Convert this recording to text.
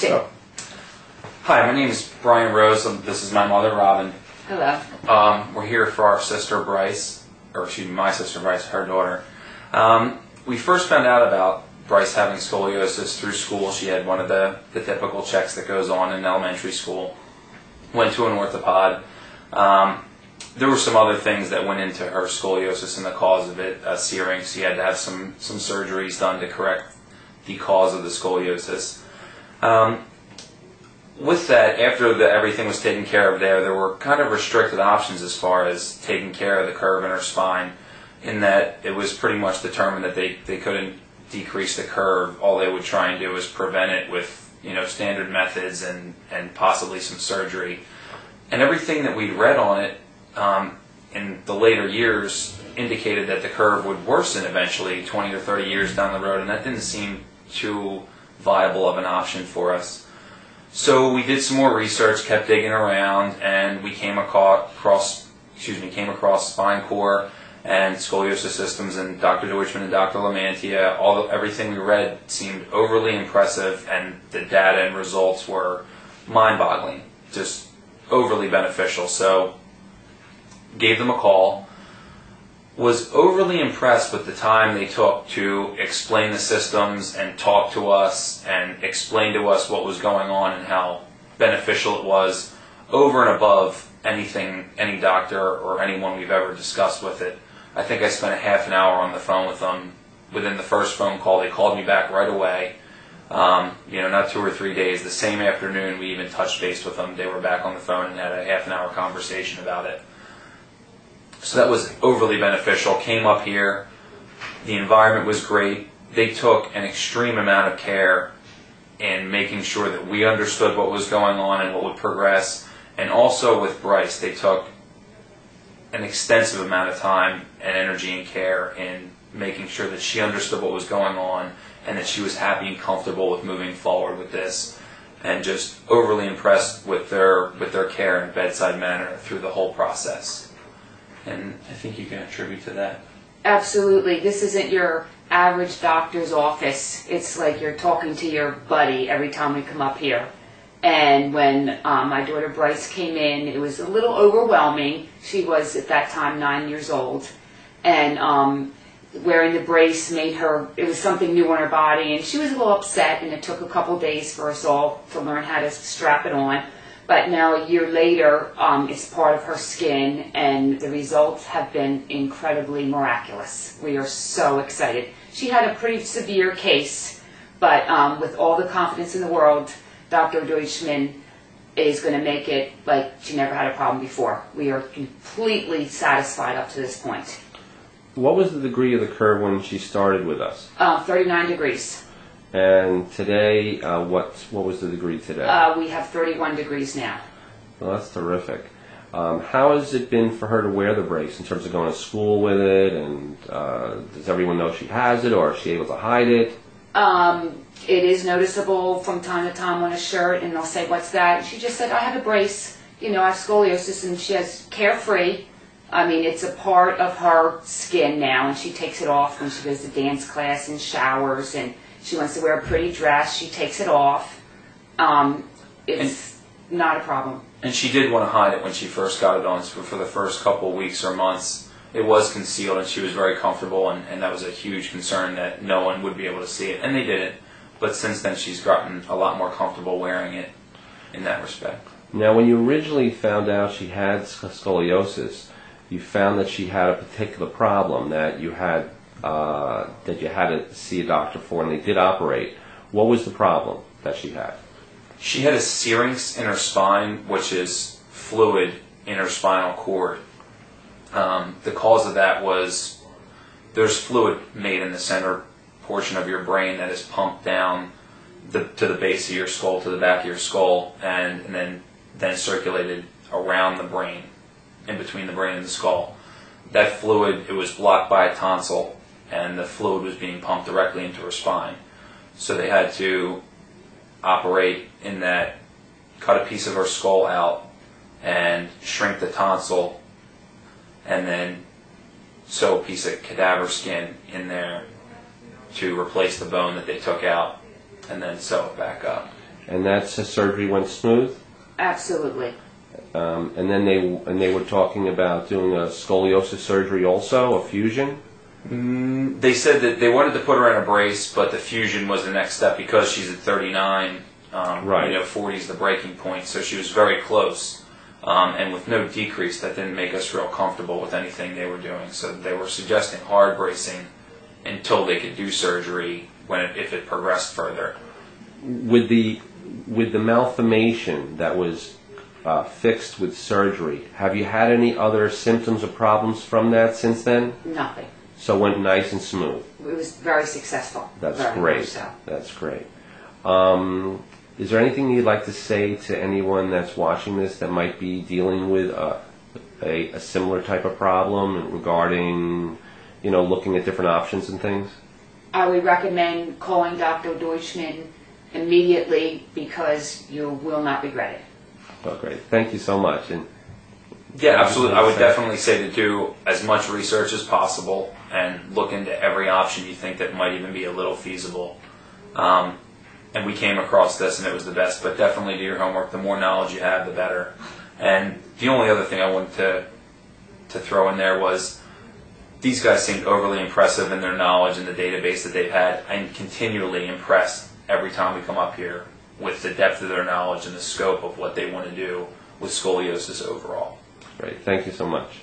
So, Hi, my name is Brian Rose. This is my mother, Robin. hello. We're here for our sister Bryce, or excuse me, my sister Bryce, her daughter. We first found out about Bryce having scoliosis through school. She had one of the typical checks that goes on in elementary school. Went to an orthopod. There were some other things that went into her scoliosis and the cause of it, searing. She had to have some surgeries done to correct the cause of the scoliosis. With that, after everything was taken care of there were kind of restricted options as far as taking care of the curve in her spine, in that it was pretty much determined that they couldn't decrease the curve. All they would try and do is prevent it with standard methods and possibly some surgery. And everything that we'd read on it in the later years indicated that the curve would worsen eventually 20 or 30 years down the road, and that didn't seem too viable of an option for us. So we did some more research, kept digging around, and we came across Spine Core and Scoliosis Systems and Dr. Deutschman and Dr. Lamantia. Everything we read seemed overly impressive, and the data and results were mind-boggling, just overly beneficial. So gave them a call. Was overly impressed with the time they took to explain the systems and talk to us and explain to us what was going on and how beneficial it was, over and above anything any doctor or anyone we've ever discussed with it. I think I spent a half an hour on the phone with them. Within the first phone call, they called me back right away. Not 2 or 3 days. The same afternoon, we even touched base with them. They were back on the phone and had a half an hour conversation about it. So that was overly beneficial. Came up here. The environment was great. They took an extreme amount of care in making sure that we understood what was going on and what would progress. And also with Bryce, they took an extensive amount of time and energy and care in making sure that she understood what was going on and that she was happy and comfortable with moving forward with this. And just overly impressed with their care and bedside manner through the whole process. And I think you can attribute to that. Absolutely. This isn't your average doctor's office. It's like you're talking to your buddy every time we come up here. And when my daughter Bryce came in, it was a little overwhelming. She was at that time 9 years old. And wearing the brace made her, it was something new on her body. And she was a little upset, and it took a couple days for us all to learn how to strap it on. But now, a year later, it's part of her skin, and the results have been incredibly miraculous. We are so excited. She had a pretty severe case, but with all the confidence in the world, Dr. Deutschman is going to make it like she never had a problem before. We are completely satisfied up to this point. What was the degree of the curve when she started with us? 39 degrees. And today, what was the degree today? We have 31 degrees now. Well, that's terrific. How has it been for her to wear the brace in terms of going to school with it? And does everyone know she has it, or is she able to hide it? It is noticeable from time to time on a shirt, and they'll say, "What's that?" And she just said, "I have a brace. I have scoliosis," and she has Carefree. I mean, it's a part of her skin now, and she takes it off when she goes to dance class and showers, and she wants to wear a pretty dress. She takes it off. It's not a problem. And she did want to hide it when she first got it on. So for the first couple of weeks or months, it was concealed, and she was very comfortable, and that was a huge concern that no one would be able to see it. And they didn't. But since then, she's gotten a lot more comfortable wearing it in that respect. Now, when you originally found out she had scoliosis, you found that she had a particular problem that you had to see a doctor for, and they did operate. What was the problem that she had? She had a syrinx in her spine, which is fluid in her spinal cord. The cause of that was there's fluid made in the center portion of your brain that is pumped down to the base of your skull, to the back of your skull, and then circulated around the brain, in between the brain and the skull. That fluid, it was blocked by a tonsil, and the fluid was being pumped directly into her spine. So they had to operate in that, cut a piece of her skull out and shrink the tonsil, and then sew a piece of cadaver skin in there to replace the bone that they took out, and then sew it back up. And that surgery went smooth? Absolutely. And then they were talking about doing a scoliosis surgery also, a fusion? They said that they wanted to put her in a brace, but the fusion was the next step because she's at 39. Right. 40 is the breaking point, so she was very close. And with no decrease, that didn't make us real comfortable with anything they were doing. So they were suggesting hard bracing until they could do surgery if it progressed further. With the malformation that was fixed with surgery, have you had any other symptoms or problems from that since then? Nothing. So it went nice and smooth. It was very successful. That's very great. much so. That's great. Is there anything you'd like to say to anyone that's watching this that might be dealing with a similar type of problem regarding, looking at different options and things? I would recommend calling Dr. Deutschman immediately because you will not regret it. Oh, great. Thank you so much. And yeah, absolutely. I would definitely say to do as much research as possible and look into every option you think that might even be a little feasible. And we came across this and it was the best, but definitely do your homework. The more knowledge you have, the better. And the only other thing I wanted to throw in there was these guys seemed overly impressive in their knowledge and the database that they've had. I'm continually impressed every time we come up here with the depth of their knowledge and the scope of what they want to do with scoliosis overall. Great. Thank you so much.